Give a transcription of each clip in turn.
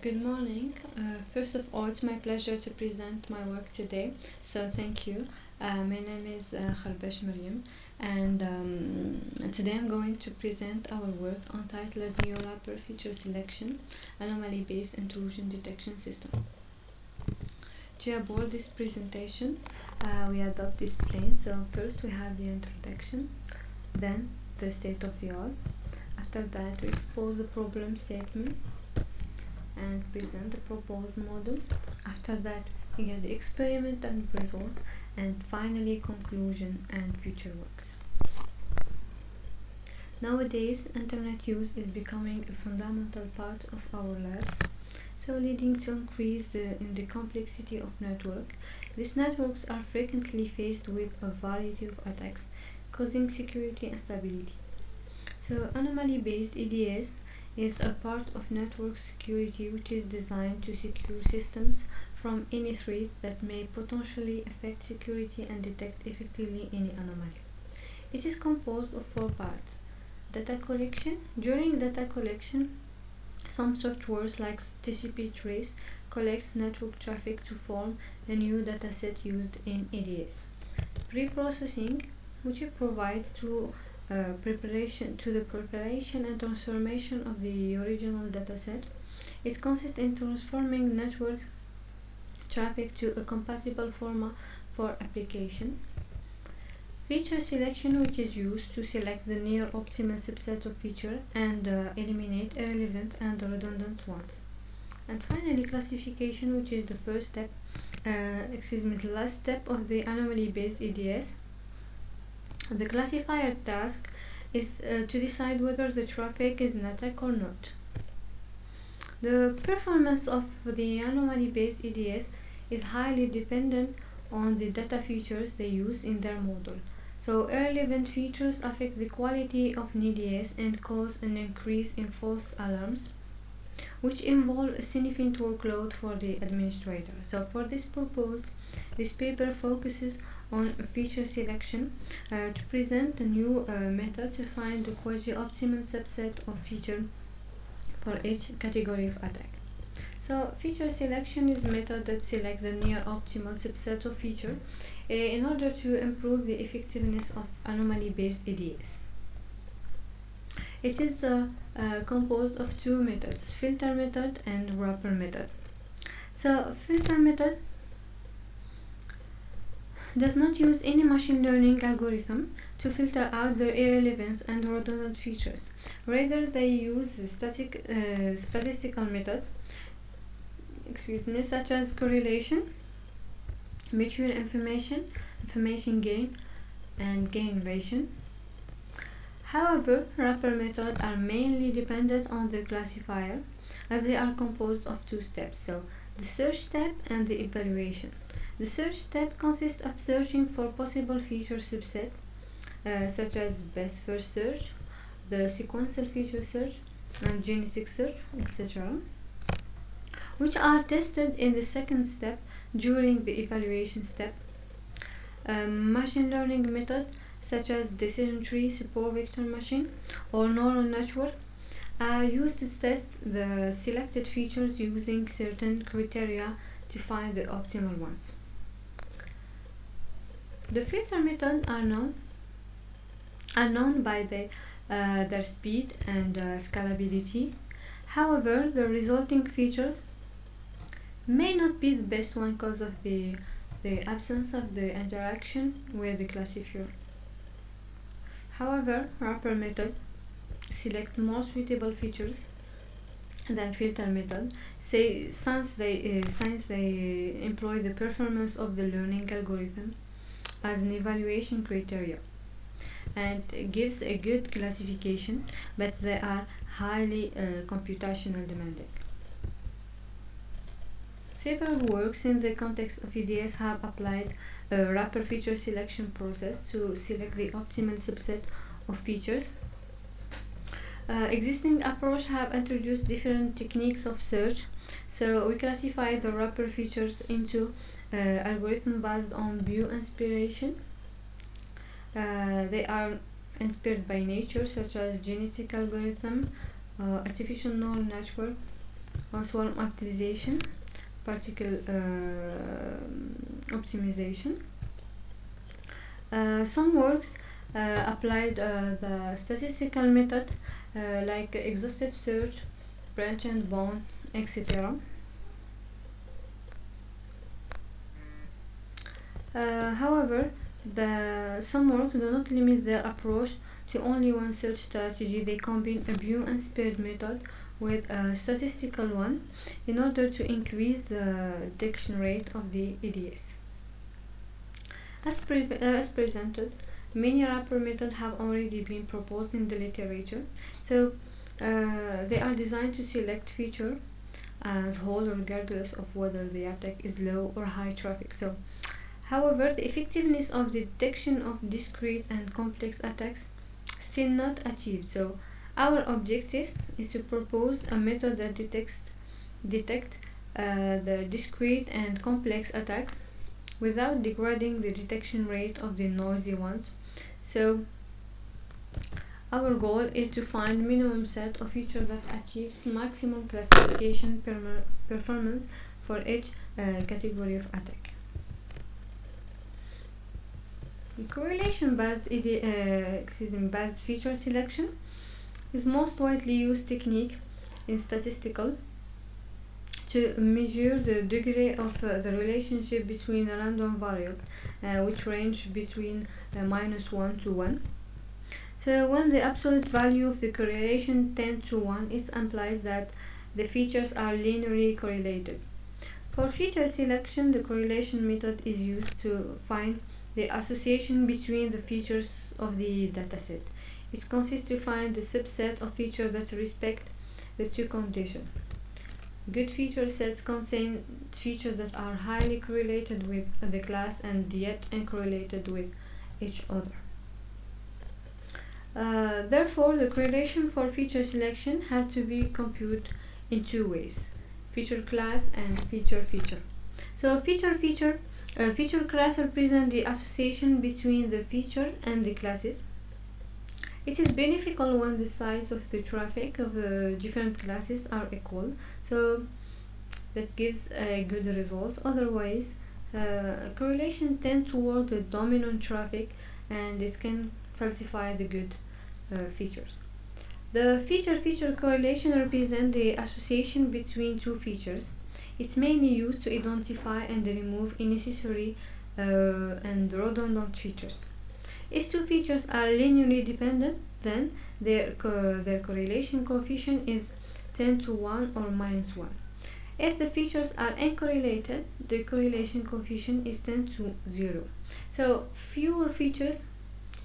Good morning. First of all, it's my pleasure to present my work today. So thank you. My name is Kherbache Meriem, and today I'm going to present our work entitled New Wrapper Feature Selection Anomaly-based Intrusion Detection System. To abort this presentation, we adopt this plane. So first we have the introduction, then the state of the art. After that, we expose the problem statement and present the proposed model. After that, we get the experiment and result, and finally conclusion and future works. Nowadays, internet use is becoming a fundamental part of our lives, so leading to increase in the complexity of network. These networks are frequently faced with a variety of attacks, causing security instability. So anomaly-based EDS is a part of network security which is designed to secure systems from any threat that may potentially affect security and detect effectively any anomaly. It is composed of four parts. Data collection. During data collection, some softwares like TCP trace collects network traffic to form a new dataset used in EDS. Pre-processing, which provides to the preparation and transformation of the original dataset. It consists in transforming network traffic to a compatible format for application. Feature selection, which is used to select the near optimal subset of features and eliminate irrelevant and redundant ones. And finally, classification, which is the the last step of the anomaly-based EDS. The classifier task is to decide whether the traffic is an attack or not. The performance of the anomaly-based EDS is highly dependent on the data features they use in their model. So irrelevant features affect the quality of an EDS and cause an increase in false alarms, which involve a significant workload for the administrator. So for this purpose, this paper focuses on feature selection to present a new method to find the quasi-optimal subset of features for each category of attack. So feature selection is a method that selects the near optimal subset of features in order to improve the effectiveness of anomaly-based EDS. It is composed of two methods, filter method and wrapper method. So filter method does not use any machine learning algorithm to filter out the irrelevant and redundant features. Rather, they use statistical methods, such as correlation, mutual information gain, and gain ratio. However, wrapper methods are mainly dependent on the classifier, as they are composed of two steps, so the search step and the evaluation. The search step consists of searching for possible feature subsets, such as best first search, the sequential feature search, and genetic search, etc., which are tested in the second step during the evaluation step. Machine learning methods such as decision tree, support vector machine, or neural network are used to test the selected features using certain criteria to find the optimal ones. The filter methods are known by their speed and scalability. However, the resulting features may not be the best one because of the absence of the interaction with the classifier. However, wrapper method select more suitable features than filter method, since they employ the performance of the learning algorithm as an evaluation criteria and gives a good classification, but they are highly computational demanding. Several works in the context of EDS have applied a wrapper feature selection process to select the optimal subset of features. Existing approaches have introduced different techniques of search, so we classify the wrapper features into algorithms based on view inspiration. They are inspired by nature, such as genetic algorithm, artificial neural network, or swarm optimization, particle optimization. Some works applied the statistical method like exhaustive search, branch and bound, etc. However, some work do not limit their approach to only one search strategy. They combine a view and spared method with a statistical one in order to increase the detection rate of the EDS. As presented, many wrapper methods have already been proposed in the literature. So they are designed to select feature as whole regardless of whether the attack is low or high traffic. So, however, the effectiveness of the detection of discrete and complex attacks still not achieved. So our objective is to propose a method that detect the discrete and complex attacks without degrading the detection rate of the noisy ones. So our goal is to find minimum set of features that achieves maximum classification performance for each category of attack. Correlation-based based feature selection is most widely used technique in statistical to measure the degree of the relationship between a random variable, which range between -1 to 1. So when the absolute value of the correlation tends to 1, it implies that the features are linearly correlated. For feature selection, the correlation method is used to find the association between the features of the dataset. It consists to find the subset of features that respect the two conditions. Good feature sets contain features that are highly correlated with the class and yet uncorrelated with each other. Therefore, the correlation for feature selection has to be computed in two ways: feature class and feature. So feature class represents the association between the feature and the classes. It is beneficial when the size of the traffic of the different classes are equal, so that gives a good result. Otherwise, correlation tends toward the dominant traffic and it can falsify the good features. The feature correlation represents the association between two features. It's mainly used to identify and remove unnecessary and redundant features. If two features are linearly dependent, then their correlation coefficient is 10 to 1 or -1. If the features are uncorrelated, the correlation coefficient is 10 to 0. So fewer features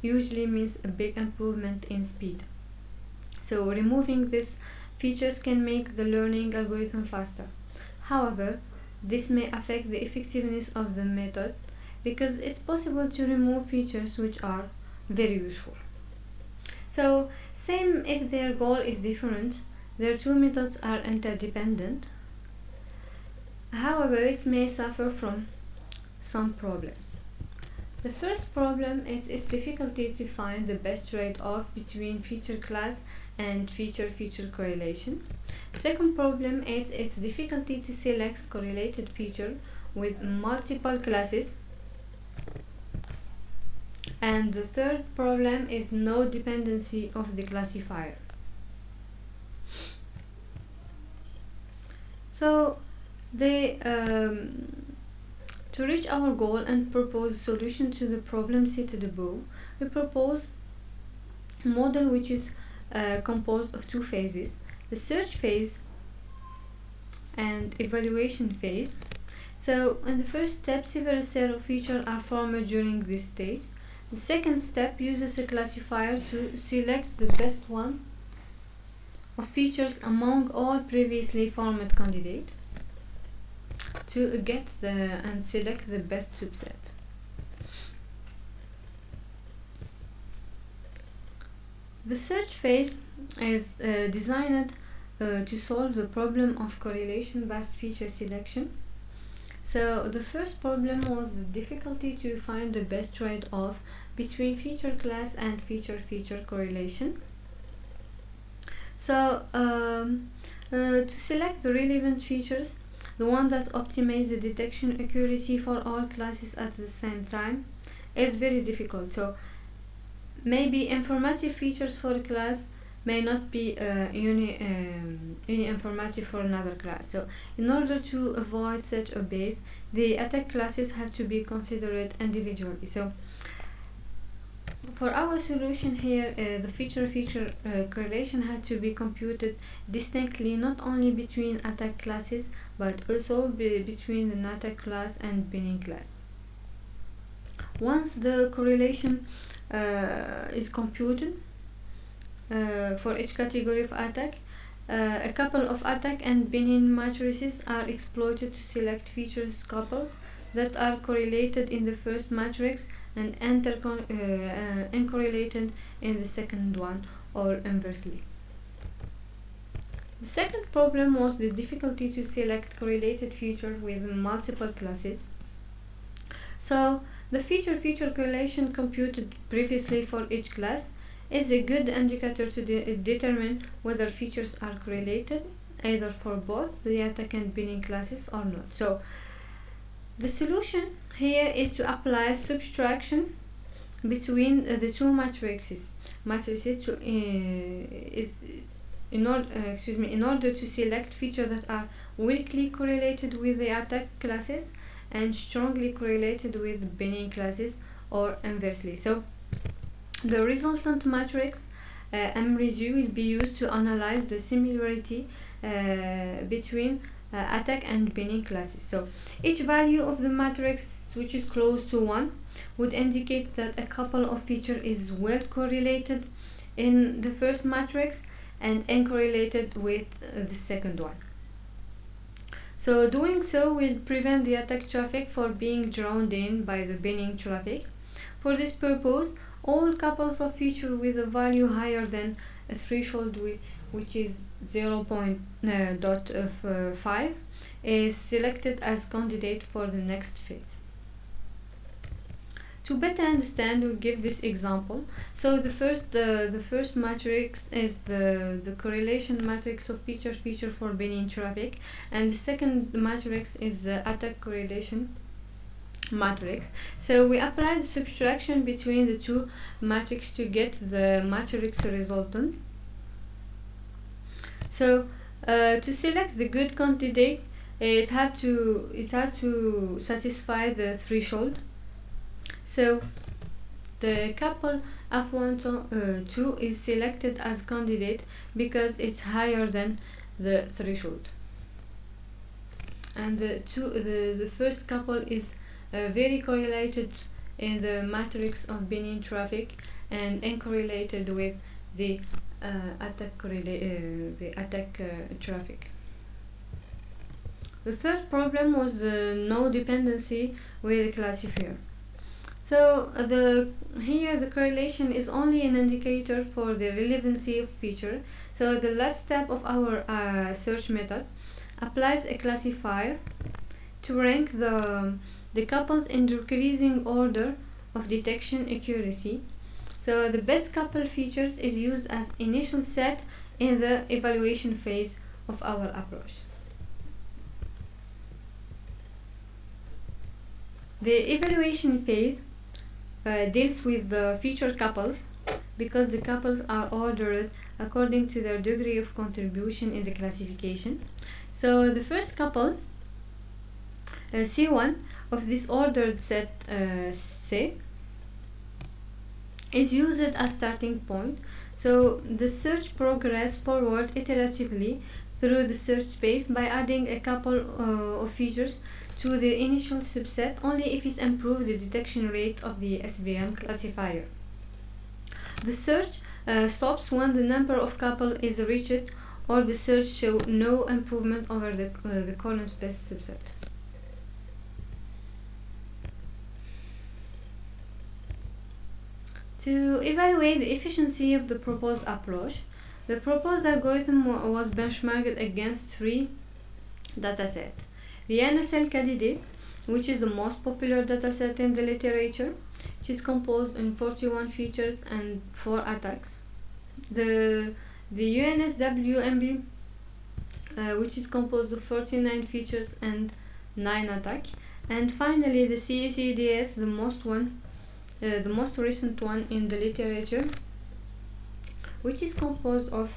usually means a big improvement in speed. So removing these features can make the learning algorithm faster. However, this may affect the effectiveness of the method because it's possible to remove features which are very useful. So, same if their goal is different, their two methods are interdependent. However, it may suffer from some problems. The first problem is its difficulty to find the best trade-off between feature class and feature correlation. Second problem is its difficulty to select correlated feature with multiple classes. And the third problem is no dependency of the classifier. So to reach our goal and propose solution to the problem stated above, we propose a model which is composed of two phases: the search phase and evaluation phase. So in the first step, several set of features are formed during this stage. The second step uses a classifier to select the best one of features among all previously formed candidates to get and select the best subset. The search phase is designed to solve the problem of correlation-based feature selection. So the first problem was the difficulty to find the best trade-off between feature class and feature correlation. So To select the relevant features, the one that optimizes the detection accuracy for all classes at the same time, is very difficult. So maybe informative features for a class may not be informative for another class. So in order to avoid such a base, the attack classes have to be considered individually. So for our solution here, the feature correlation had to be computed distinctly, not only between attack classes but also between the attack class and binning class. Once the correlation is computed for each category of attack, a couple of attack and binning matrices are exploited to select features couples that are correlated in the first matrix and uncorrelated in the second one, or inversely. The second problem was the difficulty to select correlated features with multiple classes. So the feature correlation computed previously for each class is a good indicator to determine whether features are correlated either for both the attack and binning classes or not. So the solution here is to apply subtraction between the two matrices to in order to select features that are weakly correlated with the attack classes and strongly correlated with binning classes, or inversely. So the resultant matrix MRG will be used to analyze the similarity between attack and binning classes. So each value of the matrix which is close to 1 would indicate that a couple of features is well correlated in the first matrix and uncorrelated with the second one. So doing so will prevent the attack traffic from being drowned in by the binning traffic. For this purpose, all couples of features with a value higher than a threshold which is 0.5 is selected as candidate for the next phase. To better understand, we'll give this example. So the first matrix is the correlation matrix of feature for binning traffic, and the second matrix is the attack correlation matrix. So we apply the subtraction between the two matrices to get the matrix resultant. So to select the good candidate, it had to satisfy the threshold. So the couple F1-2 is selected as candidate because it's higher than the threshold, and the first couple is very correlated in the matrix of binning traffic and uncorrelated with the attack traffic. The third problem was the no dependency with the classifier. So here the correlation is only an indicator for the relevancy of feature. So the last step of our search method applies a classifier to rank the couples in decreasing order of detection accuracy. So the best couple features is used as initial set in the evaluation phase of our approach. The evaluation phase deals with the feature couples because the couples are ordered according to their degree of contribution in the classification. So the first couple, C1 of this ordered set C, is used as starting point. So the search progresses forward iteratively through the search space by adding a couple of features to the initial subset only if it improves the detection rate of the SBM classifier. The search stops when the number of couples is reached or the search shows no improvement over the current best subset. To evaluate the efficiency of the proposed approach, the proposed algorithm was benchmarked against 3 datasets. The NSL candidate, which is the most popular dataset in the literature, which is composed in 41 features and 4 attacks. The UNSWMB which is composed of 49 features and 9 attacks. And finally, the CACDS, the most recent one in the literature, which is composed of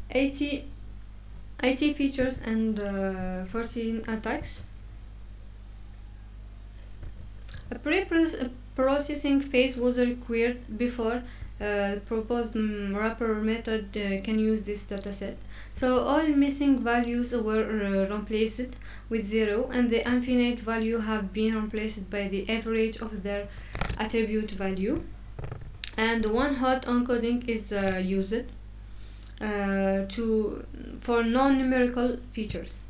80 features and 14 attacks. A pre-processing phase was required before proposed wrapper method can use this dataset. So all missing values were replaced with 0, and the infinite value have been replaced by the average of their attribute value. And one hot encoding is used for non-numerical features.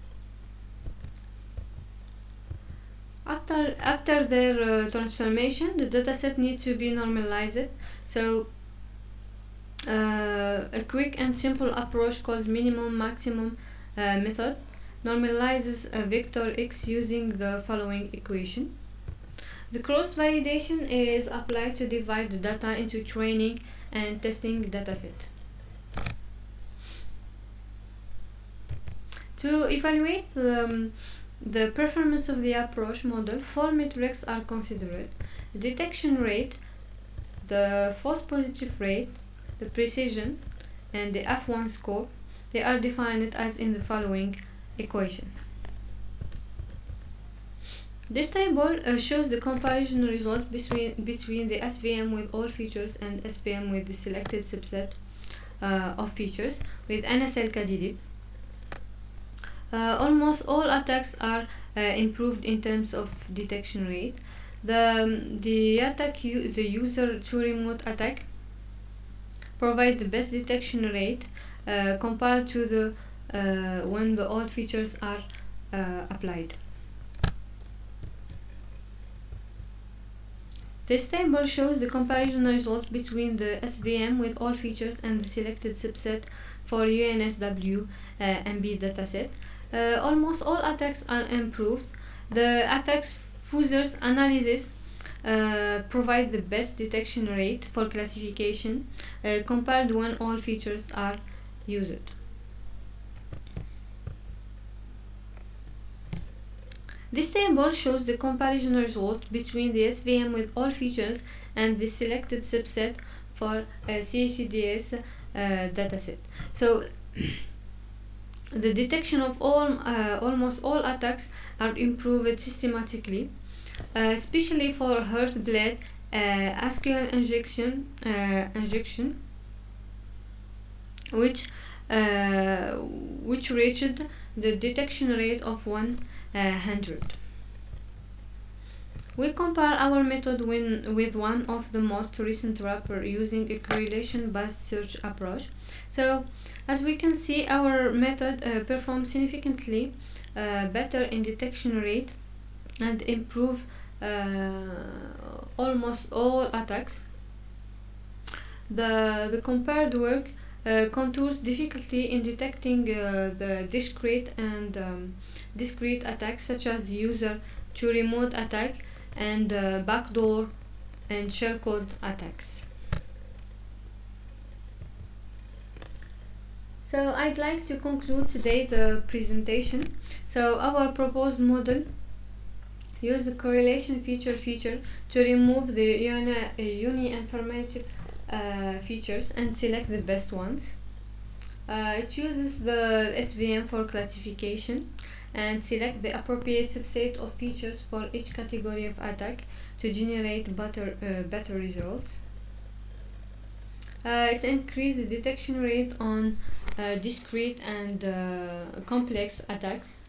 After their transformation, the dataset needs to be normalized. So a quick and simple approach called minimum maximum method normalizes a vector x using the following equation. The cross validation is applied to divide the data into training and testing dataset. To evaluate the performance of the approach model, 4 metrics are considered: the detection rate, the false positive rate, the precision, and the F1 score. They are defined as in the following equation. This table shows the comparison result between the SVM with all features and SVM with the selected subset of features with NSL Kadidib. Almost all attacks are improved in terms of detection rate. The user to remote attack provides the best detection rate compared to the when the all features are applied. This table shows the comparison result between the SVM with all features and the selected subset for UNSW MB dataset. Almost all attacks are improved. The attacks fuzers analysis provide the best detection rate for classification compared when all features are used. This table shows the comparison result between the SVM with all features and the selected subset for CACDS dataset. So the detection of almost all attacks are improved systematically, especially for heartbleed SQL injection, which reached the detection rate of 100. We compare our method with one of the most recent wrapper using a correlation-based search approach. So, as we can see, our method performs significantly better in detection rate and improve almost all attacks. The compared work contours difficulty in detecting the discrete attacks such as the user to remote attack and backdoor and shellcode attacks. So I'd like to conclude today the presentation. So our proposed model use the correlation feature to remove the uni-informative features and select the best ones. It uses the SVM for classification and select the appropriate subset of features for each category of attack to generate better results. It increases the detection rate on discrete and complex attacks,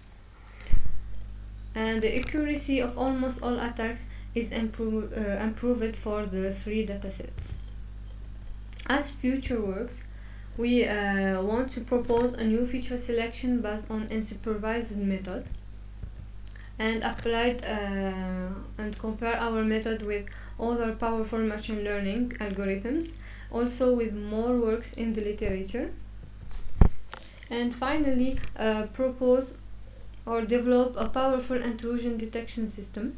and the accuracy of almost all attacks is improved for the 3 datasets. As future works, we want to propose a new feature selection based on unsupervised method and applied and compare our method with other powerful machine learning algorithms, also with more works in the literature. And finally, propose or develop a powerful intrusion detection system.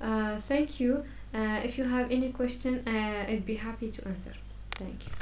Thank you. If you have any question, I'd be happy to answer. Thank you.